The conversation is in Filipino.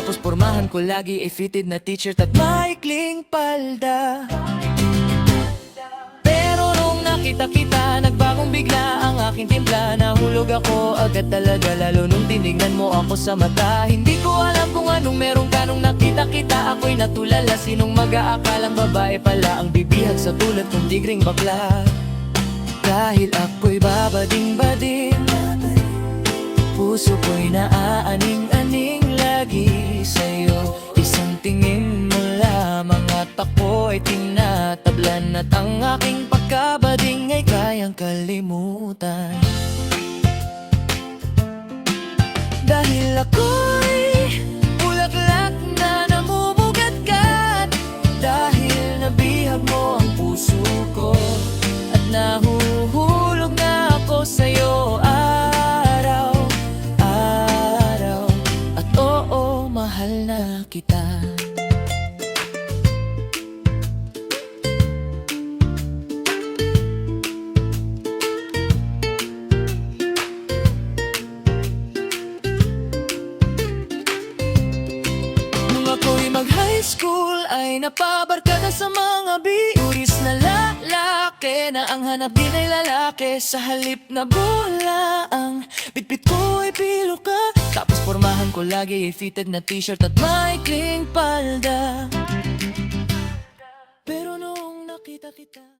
Tapos pormahan ko lagi ay fitted na t-shirt at maikling palda. Pero nung nakita kita, nagbagong bigla ang aking timpla. Nahulog ako agad talaga, lalo nung tinignan mo ako sa mata. Hindi ko alam kung anong meron ka nung nakita kita. Ako'y natulala, sinong mag-aakalang babae pala ang bibihag sa tulad kong tigring bakla. Dahil ako'y babading-bading, puso ko'y naaaning-aning lagi sa'yo. Isang tingin mo lamang at ako'y tinatablan, at ang aking pagkabading ay kayang kalimutan. Dahil ako'y bulaklak na namumugat-gat, dahil nabihag mo ang puso ko at nahuhulog na ako sa'yo araw-araw. At oo, mahal na kita. Ako'y mag-high school ay napabarkada sa mga biuris na lalaki, na ang hanap din ay lalaki. Sa halip na bola, ang bitbit ko ay pilo ka. Tapos pormahan ko lagi ay fitted na t-shirt at maikling palda. Pero nung nakita kita